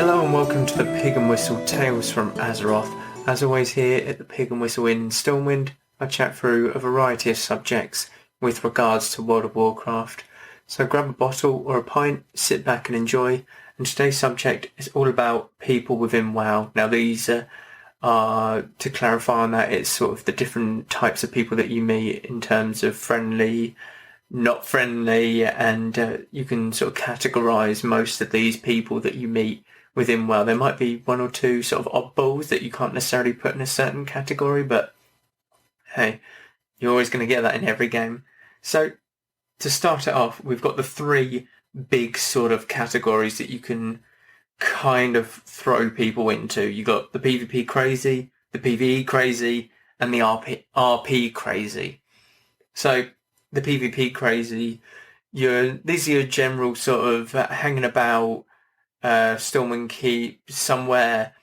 Hello and welcome to the Pig and Whistle Tales from Azeroth. As always here at the Pig and Whistle in Stormwind, I chat through a variety of subjects with regards to World of Warcraft. So grab a bottle or a pint, sit back and enjoy. And today's subject is all about people within WoW. Now these are, to clarify on that, it's sort of the different types of people that you meet in terms of friendly, not friendly, and you can sort of categorize most of these people that you meet within WoW. There might be one or two sort of oddballs that you can't necessarily put in a certain category, but hey, you're always going to get that in every game. So to start it off, we've got the three big sort of categories that you can kind of throw people into. You got the PvP crazy, the PvE crazy, and the RP crazy. So the PvP crazy, these are your general sort of hanging about Stormwind Keep somewhere,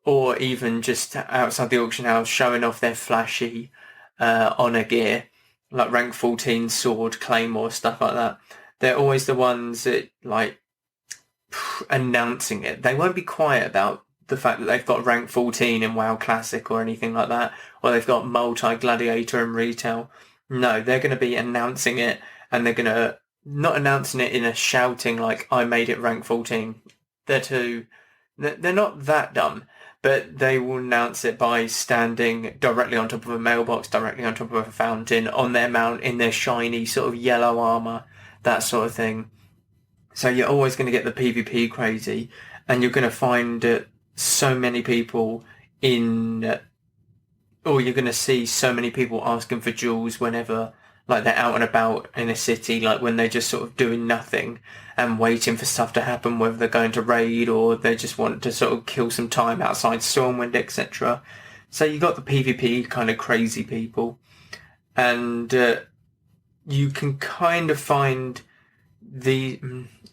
or even just outside the auction house showing off their flashy honor gear, like rank 14 sword, claymore, stuff like that. They're always the ones that like announcing it. They won't be quiet about the fact that they've got rank 14 in WoW Classic or anything like that, or they've got multi-gladiator in retail. No, they're going to be announcing it, and they're going to not announcing it in a shouting like I made it rank 14. They're not that dumb, but they will announce it by standing directly on top of a mailbox, directly on top of a fountain, on their mount, in their shiny sort of yellow armor, that sort of thing. So you're always going to get the PvP crazy, and you're going to find so many people or you're going to see so many people asking for jewels whenever like they're out and about in a city, like when they're just sort of doing nothing and waiting for stuff to happen, whether they're going to raid or they just want to sort of kill some time outside Stormwind, etc. So you got the PvP kind of crazy people, and you can kind of find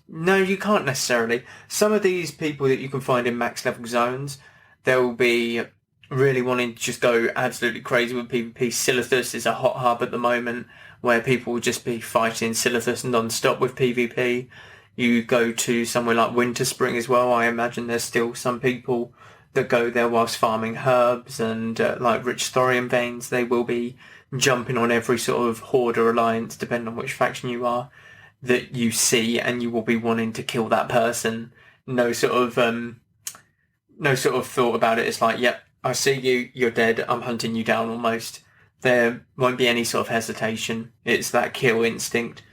no, you can't necessarily. Some of these people that you can find in max level zones, they'll be really wanting to just go absolutely crazy with PvP. Silithus is a hot hub at the moment where people will just be fighting Silithus non-stop with PvP. You go to somewhere like Winterspring as well. I imagine there's still some people that go there whilst farming herbs and like rich thorium veins. They will be jumping on every sort of horde or alliance, depending on which faction you are, that you see, and you will be wanting to kill that person. No sort of thought about it. It's like, yep, I see you, you're dead, I'm hunting you down almost. There won't be any sort of hesitation. It's that kill instinct.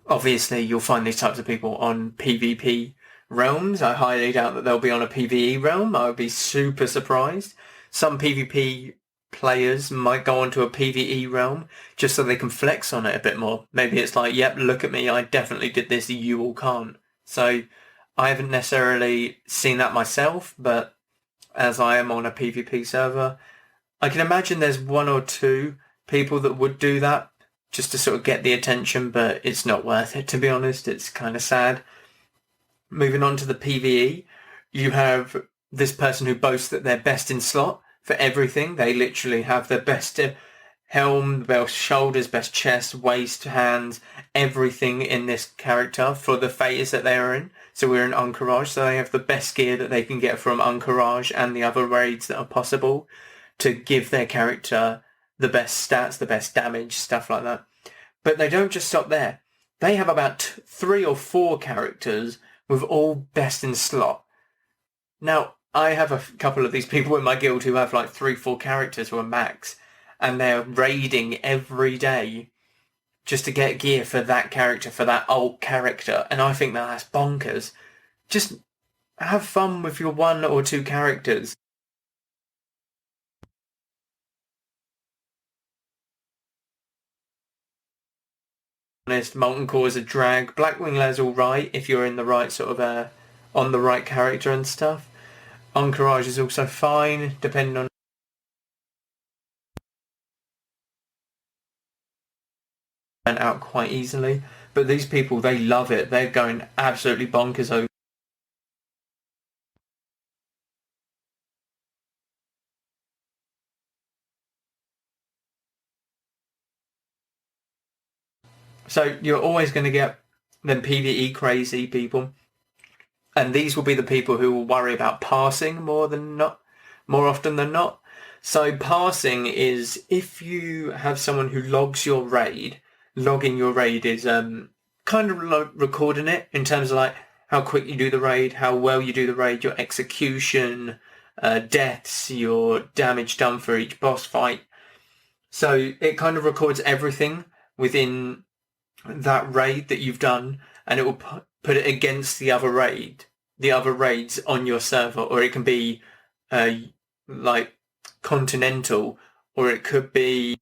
Obviously, you'll find these types of people on PvP realms. I highly doubt that they'll be on a PvE realm. I would be super surprised. Some PvP players might go onto a PvE realm just so they can flex on it a bit more. Maybe it's like, yep, look at me, I definitely did this, you all can't. So I haven't necessarily seen that myself, but as I am on a PvP server, I can imagine there's one or two people that would do that just to sort of get the attention, but it's not worth it, to be honest. It's kind of sad. Moving on to the PvE, you have this person who boasts that they're best in slot for everything. They literally have the best helm, best shoulders, best chest, waist, hands, everything in this character for the phases that they are in. So we're in Encourage, so they have the best gear that they can get from Encourage and the other raids that are possible to give their character the best stats, the best damage, stuff like that. But they don't just stop there. They have about 3 or 4 characters with all best in slot. Now, I have a couple of these people in my guild who have like 3-4 characters who are max, and they're raiding every day just to get gear for that character, for that alt character, and I think that's bonkers. Just have fun with your 1 or 2 characters. Honest, Molten Core is a drag. Blackwing Lair's alright if you're in the right sort of on the right character and stuff. Encourage is also fine, depending on out quite easily. But these people, they love it. They're going absolutely bonkers over. So you're always going to get them PvE crazy people. And these will be the people who will worry about passing more often than not. So passing is if you have someone who logs your raid. Logging your raid is kind of like recording it in terms of like how quick you do the raid, how well you do the raid, your execution, deaths, your damage done for each boss fight. So it kind of records everything within that raid that you've done, and it will put it against the other raids on your server, or it can be like continental, or it could be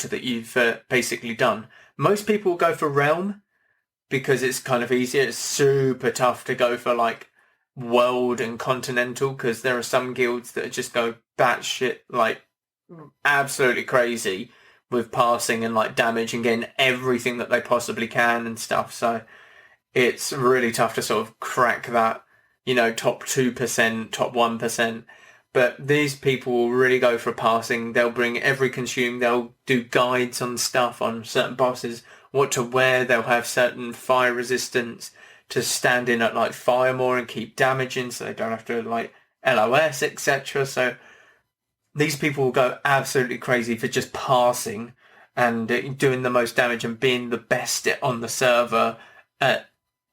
that you've basically done. Most people go for realm because it's kind of easier. It's super tough to go for like world and continental because there are some guilds that just go batshit like absolutely crazy with passing and like damage and getting everything that they possibly can and stuff. So it's really tough to sort of crack that, top 2%, top 1%. But these people will really go for passing. They'll bring every consume. They'll do guides on stuff, on certain bosses, what to wear. They'll have certain fire resistance to stand in at like fire more and keep damaging so they don't have to like LOS, etc. So these people will go absolutely crazy for just passing and doing the most damage and being the best on the server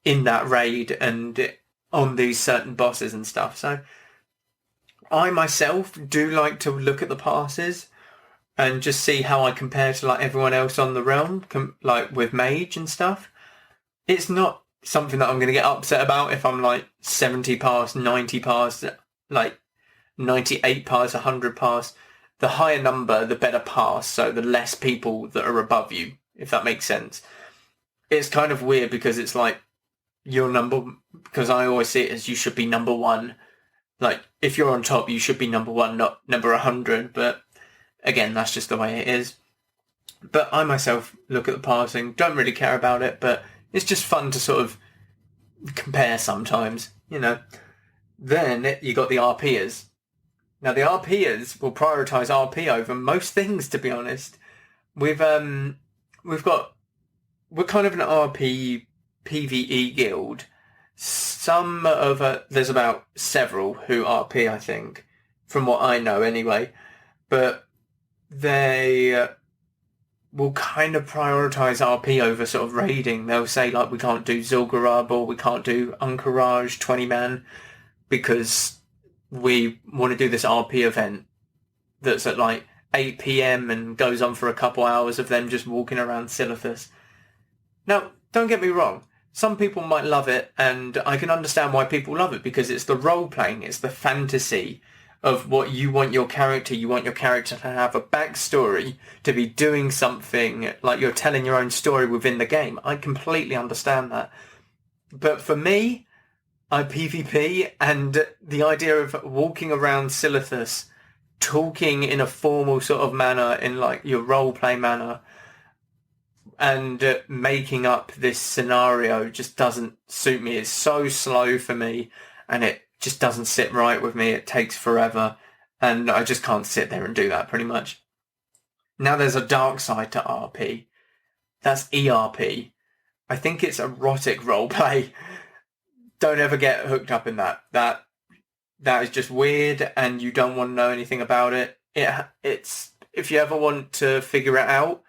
in that raid and on these certain bosses and stuff. So I myself do like to look at the passes and just see how I compare to like everyone else on the realm, like with mage and stuff. It's not something that I'm going to get upset about if I'm like 70 pass, 90 pass, like 98 pass, 100 pass. The higher number, the better pass, so the less people that are above you, if that makes sense. It's kind of weird because it's like because I always see it as you should be number one. Like, if you're on top, you should be number one, not number 100. But again, that's just the way it is. But I myself look at the passing, don't really care about it, but it's just fun to sort of compare sometimes, Then you got the RPers. Now, the RPers will prioritize RP over most things, to be honest. We're kind of an RP PvE guild. There's about several who RP, I think, from what I know anyway, but they will kind of prioritize RP over sort of raiding. They'll say like, we can't do Zul'Gurub or we can't do Encourage 20-man because we want to do this RP event that's at like 8 p.m. and goes on for a couple hours of them just walking around Silithus. Now, don't get me wrong. Some people might love it, and I can understand why people love it because it's the role-playing, it's the fantasy of what you want your character. You want your character to have a backstory, to be doing something, like you're telling your own story within the game. I completely understand that. But for me, I PvP, and the idea of walking around Silithus, talking in a formal sort of manner, in like your role-play manner, and making up this scenario just doesn't suit me. It's so slow for me, and it just doesn't sit right with me. It takes forever, and I just can't sit there and do that, pretty much. Now there's a dark side to RP. That's ERP. I think it's erotic roleplay. Don't ever get hooked up in that. That is just weird, and you don't want to know anything about it. It's if you ever want to figure it out,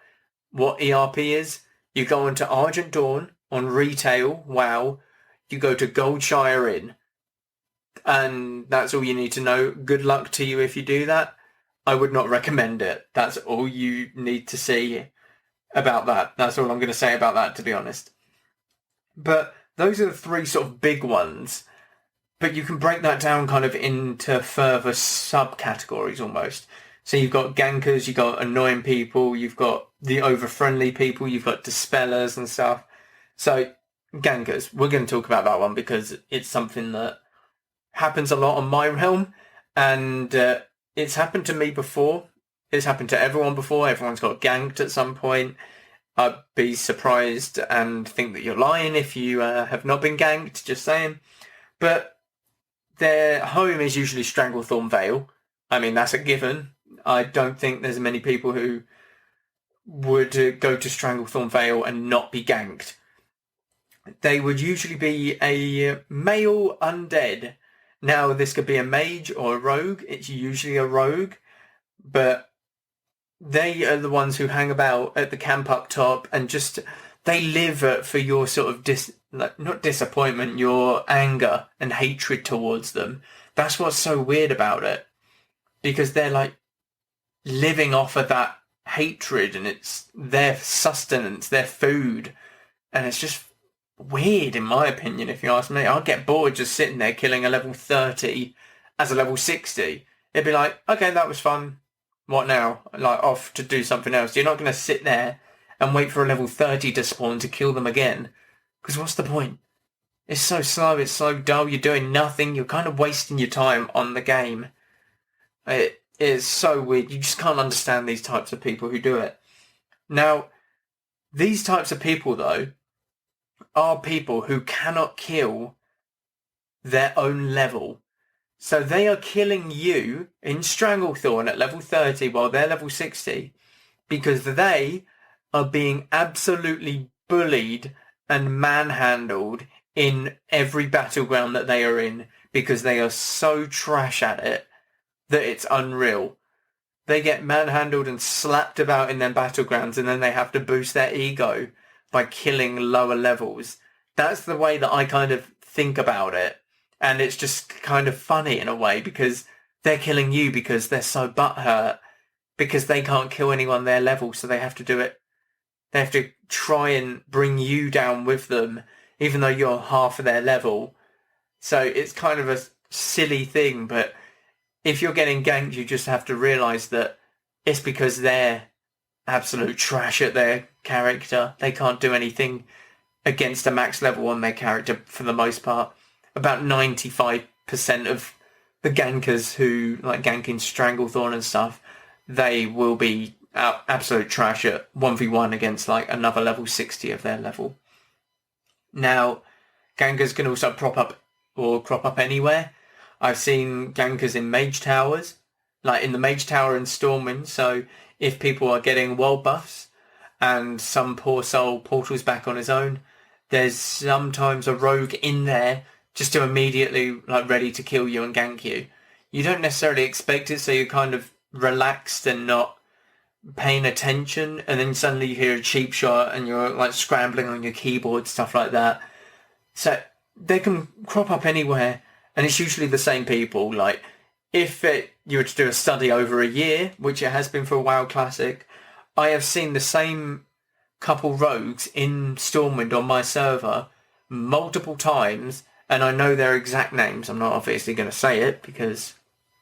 what ERP is, you go into Argent Dawn on retail, WoW, you go to Goldshire Inn, and that's all you need to know. Good luck to you if you do that. I would not recommend it. That's all you need to see about that. That's all I'm going to say about that, to be honest. But those are the three sort of big ones. But you can break that down kind of into further subcategories almost. So you've got gankers, you've got annoying people, you've got the over-friendly people, you've got dispellers and stuff. So gankers, we're going to talk about that one because it's something that happens a lot on my realm, and it's happened to me before. It's happened to everyone before. Everyone's got ganked at some point. I'd be surprised and think that you're lying if you have not been ganked, just saying. But their home is usually Stranglethorn Vale. I mean, that's a given. I don't think there's many people who would go to Stranglethorn Vale and not be ganked. They would usually be a male undead. Now, this could be a mage or a rogue. It's usually a rogue, but they are the ones who hang about at the camp up top and just, they live for your sort of not disappointment, your anger and hatred towards them. That's what's so weird about it, because they're like living off of that hatred, and it's their sustenance, their food, and it's just weird in my opinion. If you ask me, I'll get bored just sitting there killing a level 30 as a level 60. It'd be like, okay, that was fun. What now? Like, off to do something else. You're not going to sit there and wait for a level 30 to spawn to kill them again. Because what's the point? It's so slow, it's so dull, you're doing nothing, you're kind of wasting your time on the game. It is so weird. You just can't understand these types of people who do it. Now, these types of people, though, are people who cannot kill their own level. So they are killing you in Stranglethorn at level 30 while they're level 60 because they are being absolutely bullied and manhandled in every battleground that they are in because they are so trash at it that it's unreal. They get manhandled and slapped about in their battlegrounds, and then they have to boost their ego by killing lower levels. That's the way that I kind of think about it. And it's just kind of funny in a way because they're killing you because they're so butthurt because they can't kill anyone their level, so they have to do it. They have to try and bring you down with them, even though you're half of their level. So it's kind of a silly thing, but if you're getting ganked, you just have to realise that it's because they're absolute trash at their character. They can't do anything against a max level on their character for the most part. About 95% of the gankers who like ganking Stranglethorn and stuff, they will be absolute trash at 1v1 against like another level 60 of their level. Now, gankers can also crop up anywhere. I've seen gankers in mage towers, like in the mage tower in Stormwind. So if people are getting world buffs and some poor soul portals back on his own, there's sometimes a rogue in there just to immediately like ready to kill you and gank you. You don't necessarily expect it, so you're kind of relaxed and not paying attention, and then suddenly you hear a cheap shot and you're like scrambling on your keyboard, stuff like that. So they can crop up anywhere, and it's usually the same people. Like if you were to do a study over a year, which it has been for a WoW Classic, I have seen the same couple rogues in Stormwind on my server multiple times, and I know their exact names. I'm not obviously going to say it because,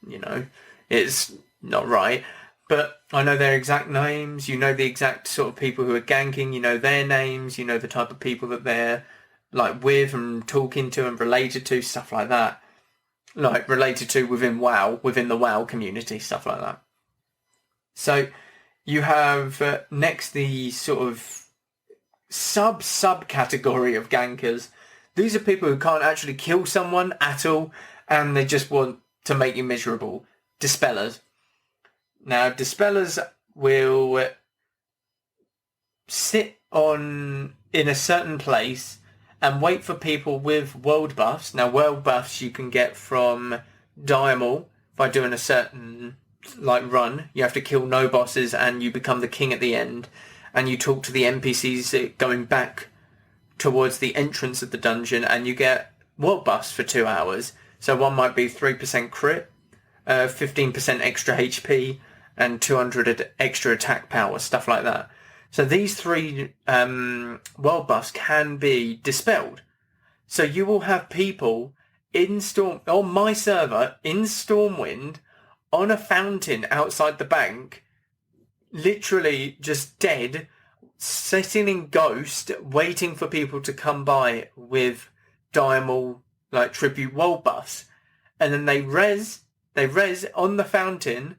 you know, it's not right. But I know their exact names, you know the exact sort of people who are ganking, you know their names, you know the type of people that they're like with and talking to and related to, stuff like that. Like related to within WoW, within the WoW community, stuff like that. So you have next the sort of sub-category of gankers. These are people who can't actually kill someone at all, and they just want to make you miserable. Dispellers. Now, dispellers will sit in a certain place and wait for people with world buffs. Now, world buffs you can get from Diamol by doing a certain like run. You have to kill no bosses and you become the king at the end. And you talk to the NPCs going back towards the entrance of the dungeon, and you get world buffs for 2 hours. So one might be 3% crit, 15% extra HP, and 200 extra attack power, stuff like that. So these three world buffs can be dispelled. So you will have people on my server in Stormwind on a fountain outside the bank, literally just dead, sitting in ghost, waiting for people to come by with Diamol like tribute world buffs, and then they res on the fountain.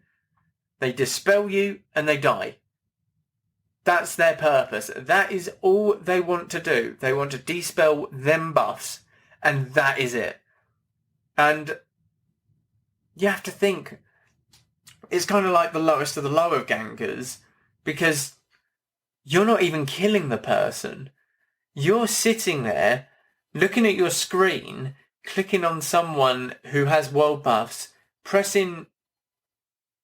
They dispel you and they die. That's their purpose. That is all they want to do. They want to dispel them buffs, and that is it. And you have to think, it's kind of like the lowest of the low of gankers, because you're not even killing the person. You're sitting there, looking at your screen, clicking on someone who has world buffs, pressing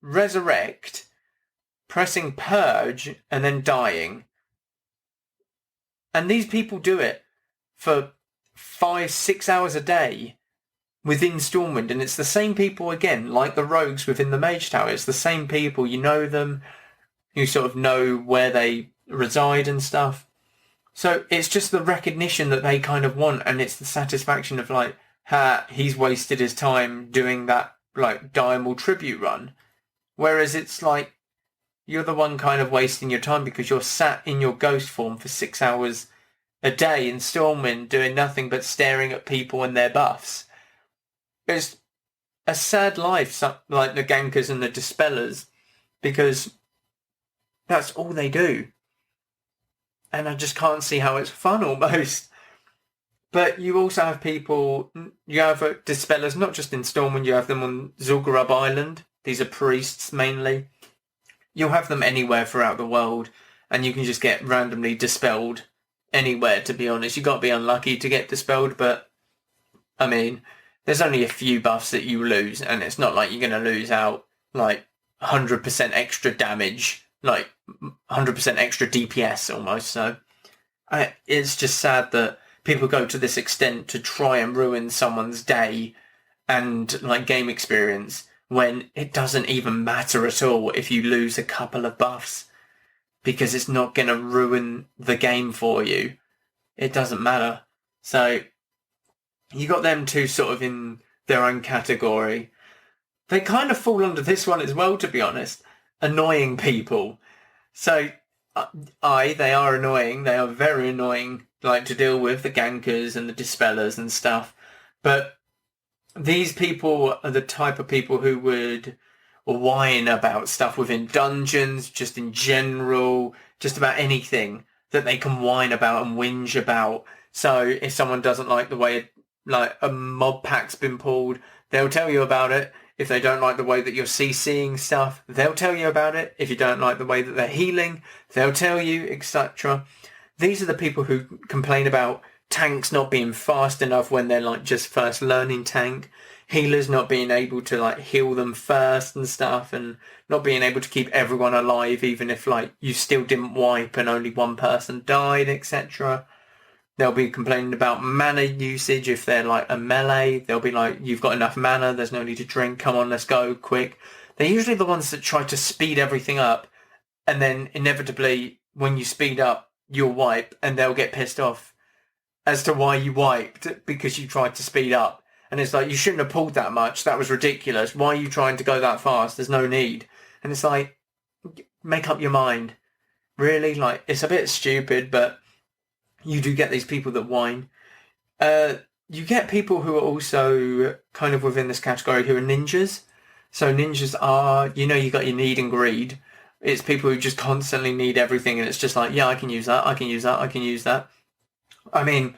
resurrect, pressing purge, and then dying. And these people do it for 5-6 hours a day within Stormwind, and it's the same people again, like the rogues within the Mage Tower. It's the same people. You know them, you sort of know where they reside and stuff. So it's just the recognition that they kind of want, and it's the satisfaction of like, he's wasted his time doing that like Diamal tribute run. Whereas it's like, you're the one kind of wasting your time because you're sat in your ghost form for 6 hours a day in Stormwind doing nothing but staring at people and their buffs. It's a sad life, like the gankers and the dispellers, because that's all they do. And I just can't see how it's fun almost. But you also have people, you have dispellers, not just in Stormwind, you have them on Zul'Gurub Island. These are priests mainly. You'll have them anywhere throughout the world, and you can just get randomly dispelled anywhere, to be honest. You've got to be unlucky to get dispelled, but, I mean, there's only a few buffs that you lose, and it's not like you're going to lose out, like, 100% extra damage, like, 100% extra DPS almost, so it's just sad that people go to this extent to try and ruin someone's day and, like, game experience, when it doesn't even matter at all if you lose a couple of buffs, because it's not going to ruin the game for you. It doesn't matter. So you got them two sort of in their own category. They kind of fall under this one as well, to be honest. Annoying people. So they are annoying. They are very annoying, like, to deal with, the gankers and the dispellers and stuff. But these people are the type of people who would whine about stuff within dungeons, just in general, just about anything that they can whine about and whinge about. So if someone doesn't like the way, like, a mob pack's been pulled, they'll tell you about it. If they don't like the way that you're CCing stuff, they'll tell you about it. If you don't like the way that they're healing, they'll tell you, etc. These are the people who complain about tanks not being fast enough when they're, like, just first learning tank. Healers not being able to, like, heal them first and stuff, and not being able to keep everyone alive even if, like, you still didn't wipe and only one person died, etc. They'll be complaining about mana usage if they're, like, a melee. They'll be like, you've got enough mana, there's no need to drink, come on, let's go, quick. They're usually the ones that try to speed everything up, and then inevitably, when you speed up, you'll wipe, and they'll get pissed off as to why you wiped, because you tried to speed up. And it's like, you shouldn't have pulled that much. That was ridiculous. Why are you trying to go that fast? There's no need. And it's like, make up your mind. Really? Like, it's a bit stupid, but you do get these people that whine. You get people who are also kind of within this category who are ninjas. So ninjas are, you know, you got your need and greed. It's people who just constantly need everything, and it's just like, yeah, I can use that, I can use that, I can use that. I mean,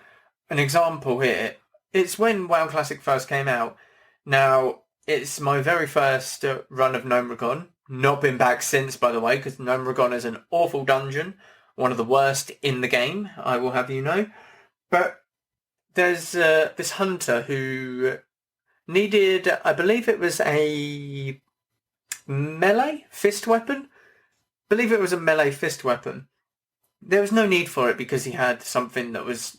an example here, it's when WoW Classic first came out. Now, it's my very first run of Gnomeregan. Not been back since, by the way, because Gnomeregan is an awful dungeon. One of the worst in the game, I will have you know. But there's this hunter who needed, I believe it was a melee fist weapon. I believe it was a melee fist weapon. There was no need for it because he had something that was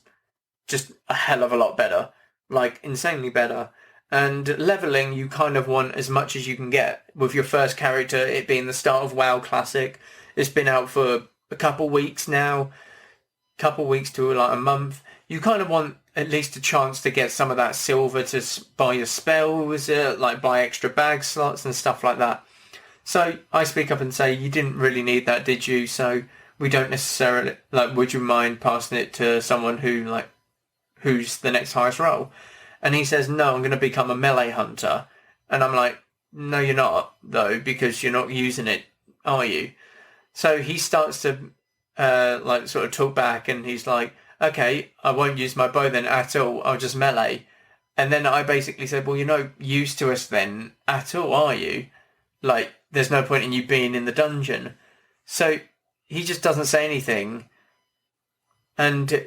just a hell of a lot better. Like, insanely better. And leveling, you kind of want as much as you can get. With your first character, it being the start of WoW Classic. It's been out for a couple weeks now. Couple weeks to, like, a month. You kind of want at least a chance to get some of that silver to buy your spells, like buy extra bag slots and stuff like that. So I speak up and say, you didn't really need that, did you? So we don't necessarily, like, would you mind passing it to someone who, like, who's the next highest role? And he says, no, I'm going to become a melee hunter. And I'm like, no, you're not, though, because you're not using it, are you? So he starts to, like, sort of talk back, and he's like, okay, I won't use my bow then at all, I'll just melee. And then I basically said, well, you're not used to us then at all, are you? Like, there's no point in you being in the dungeon. So he just doesn't say anything, and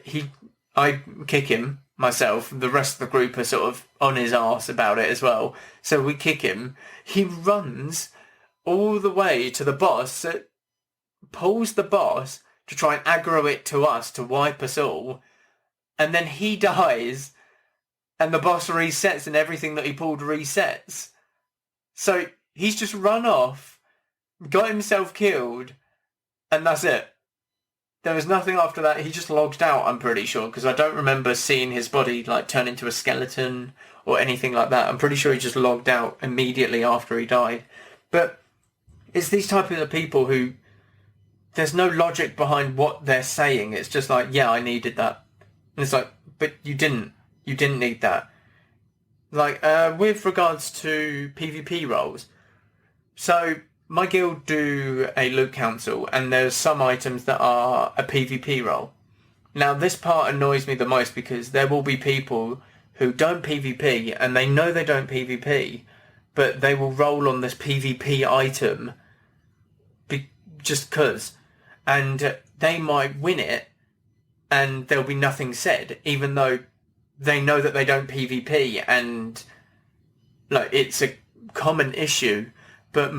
I kick him myself. The rest of the group are sort of on his arse about it as well. So we kick him. He runs all the way to the boss, pulls the boss to try and aggro it to us, to wipe us all, and then he dies, and the boss resets and everything that he pulled resets. So he's just run off, got himself killed, and that's it. There was nothing after that. He just logged out, I'm pretty sure, because I don't remember seeing his body like turn into a skeleton or anything like that. I'm pretty sure he just logged out immediately after he died. But it's these type of people who there's no logic behind what they're saying. It's just like, yeah, I needed that. And it's like, but you didn't. You didn't need that. Like, with regards to PvP roles, so my guild do a loot council, and there's some items that are a PvP role. Now, this part annoys me the most because there will be people who don't PvP, and they know they don't PvP, but they will roll on this PvP item just because. And they might win it, and there'll be nothing said, even though they know that they don't PvP, and like it's a common issue, but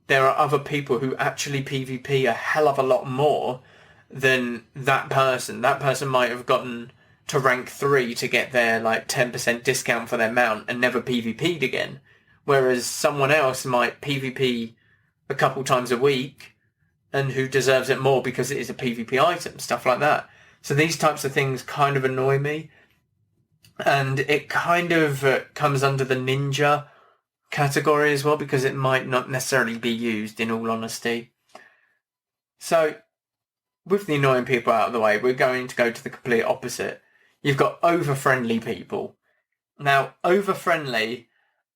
there are other people who actually PvP a hell of a lot more than that person. That person might have gotten to rank 3 to get their like 10% discount for their mount and never PvP'd again. Whereas someone else might PvP a couple times a week and who deserves it more because it is a PvP item, stuff like that. So these types of things kind of annoy me. And it kind of comes under the ninja category as well, because it might not necessarily be used, in all honesty. So with the annoying people out of the way, we're going to go to the complete opposite. You've got over-friendly people. Now, over-friendly,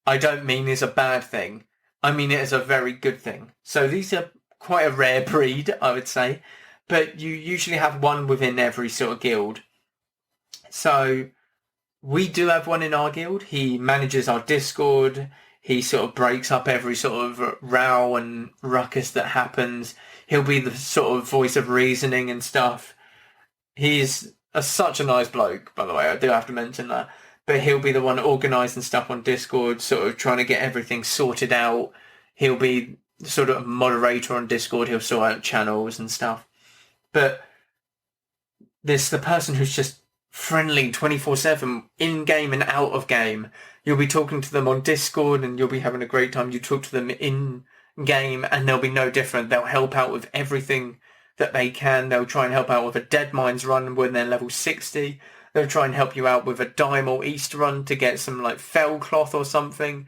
I don't mean is a bad thing. I mean it is a very good thing. So these are quite a rare breed, I would say, but you usually have one within every sort of guild. So we do have one in our guild. He manages our Discord. He sort of breaks up every sort of row and ruckus that happens. He'll be the sort of voice of reasoning and stuff. He's such a nice bloke, by the way. I do have to mention that. But he'll be the one organising stuff on Discord, sort of trying to get everything sorted out. He'll be sort of moderator on Discord. He'll sort out channels and stuff. But there's the person who's just friendly 24/7, in-game and out of game. You'll be talking to them on Discord and you'll be having a great time. You talk to them in-game and they'll be no different. They'll help out with everything that they can. They'll try and help out with a Dead Mines run when they're level 60. They'll try and help you out with a Dime or East run to get some like fell cloth or something.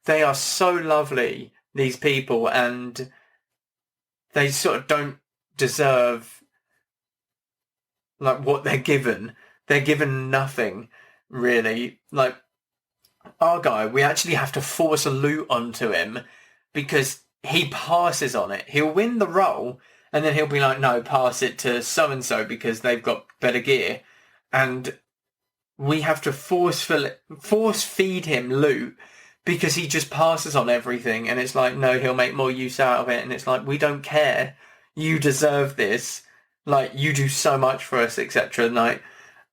They are so lovely, these people, and they sort of don't deserve like what they're given. They're given nothing, really. Like, our guy, we actually have to force a loot onto him because he passes on it. He'll win the role, and then he'll be like, no, pass it to so-and-so because they've got better gear. And we have to force feed him loot because he just passes on everything. And it's like, no, he'll make more use out of it. And it's like, we don't care. You deserve this. Like, you do so much for us, etc. Like,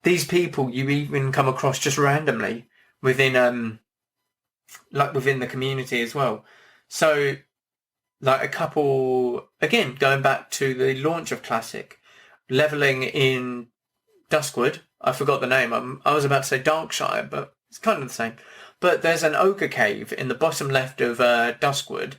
these people you even come across just randomly within within the community as well. So like a couple, again, going back to the launch of Classic, leveling in Duskwood. I forgot the name. I was about to say Darkshire, but it's kind of the same. But there's an ogre cave in the bottom left of Duskwood,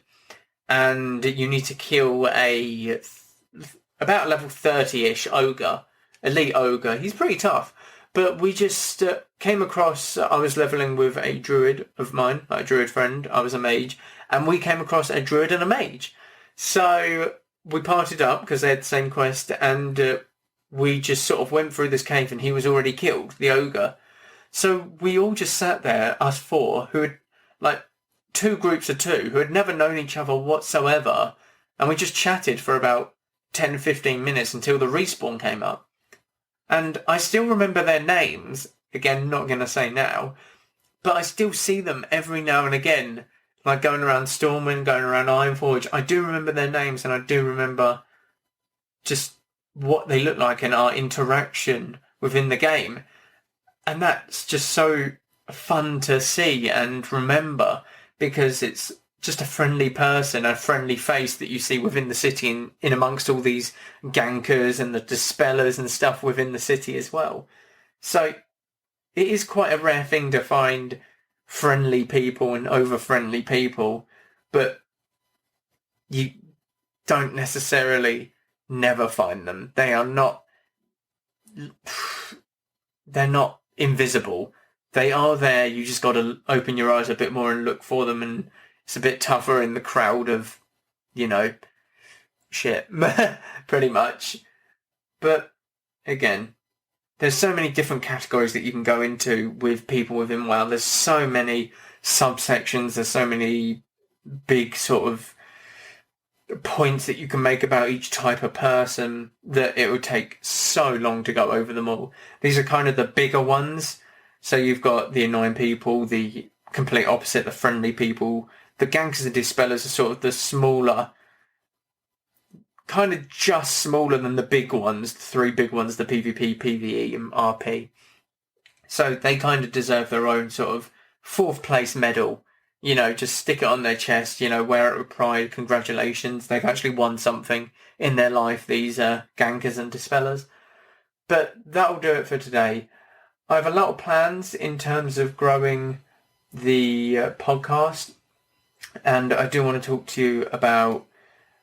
and you need to kill about level 30-ish ogre. Elite ogre. He's pretty tough. But we just came across, I was leveling with a druid of mine, a druid friend. I was a mage. And we came across a druid and a mage. So we partied up because they had the same quest. And we just sort of went through this cave and he was already killed, the ogre. So we all just sat there, us four, who had, like, 2 groups of 2, who had never known each other whatsoever. And we just chatted for about 10, 15 minutes until the respawn came up. And I still remember their names, again, not going to say now, but I still see them every now and again, like going around Stormwind, going around Ironforge. I do remember their names, and I do remember just what they look like and our interaction within the game. And that's just so fun to see and remember, because it's just a friendly person, a friendly face that you see within the city in amongst all these gankers and the dispellers and stuff within the city as well. So it is quite a rare thing to find friendly people and over-friendly people, but you don't necessarily never find them. They're not invisible. They are there. You just got to open your eyes a bit more and look for them, and it's a bit tougher in the crowd of, shit, pretty much. But again, there's so many different categories that you can go into with people within WoW. There's so many subsections. There's so many big sort of points that you can make about each type of person that it would take so long to go over them all. These are kind of the bigger ones. So you've got the annoying people, the complete opposite, the friendly people. The gankers and dispellers are sort of the smaller, kind of just smaller than the big ones, the three big ones, the PvP, PvE and RP. So they kind of deserve their own sort of fourth place medal. Just stick it on their chest, wear it with pride. Congratulations, they've actually won something in their life, these gankers and dispellers. But that'll do it for today. I have a lot of plans in terms of growing the podcast, and I do want to talk to you about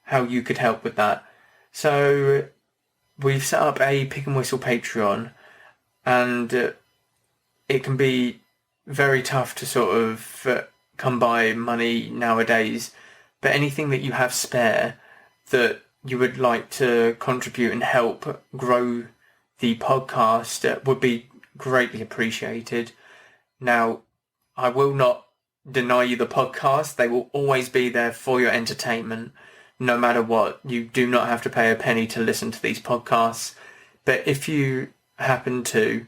how you could help with that. So we've set up a Pig and Whistle Patreon, and it can be very tough to sort of come by money nowadays, but anything that you have spare that you would like to contribute and help grow the podcast would be greatly appreciated. Now, I will not deny you the podcast. They will always be there for your entertainment, no matter what. You do not have to pay a penny to listen to these podcasts. But if you happen to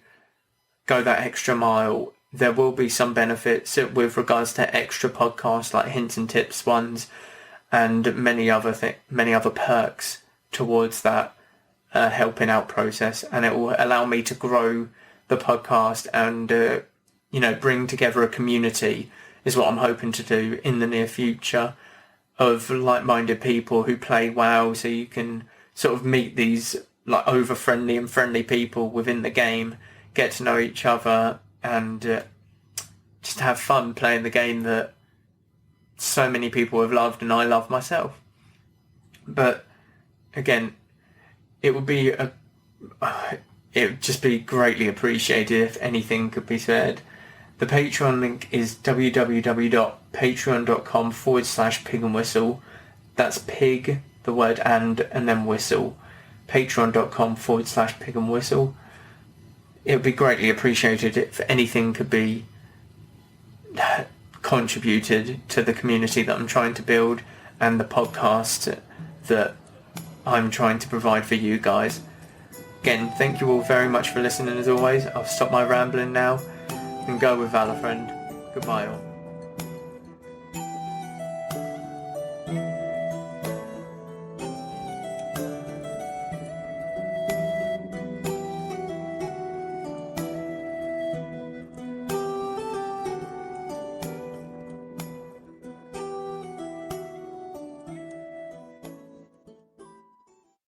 go that extra mile, there will be some benefits with regards to extra podcasts like hints and tips ones, and many other perks towards that helping out process. And it will allow me to grow the podcast and bring together a community, is what I'm hoping to do in the near future, of like-minded people who play WoW, so you can sort of meet these like over-friendly and friendly people within the game, get to know each other, and just have fun playing the game that so many people have loved and I love myself. But again, it would just be greatly appreciated if anything could be said. The Patreon link is www.patreon.com/pigandwhistle. That's pig, the word and then whistle. Patreon.com/pigandwhistle. It would be greatly appreciated if anything could be contributed to the community that I'm trying to build and the podcast that I'm trying to provide for you guys. Again, thank you all very much for listening as always. I'll stop my rambling now and go with Valorfriend. Goodbye all.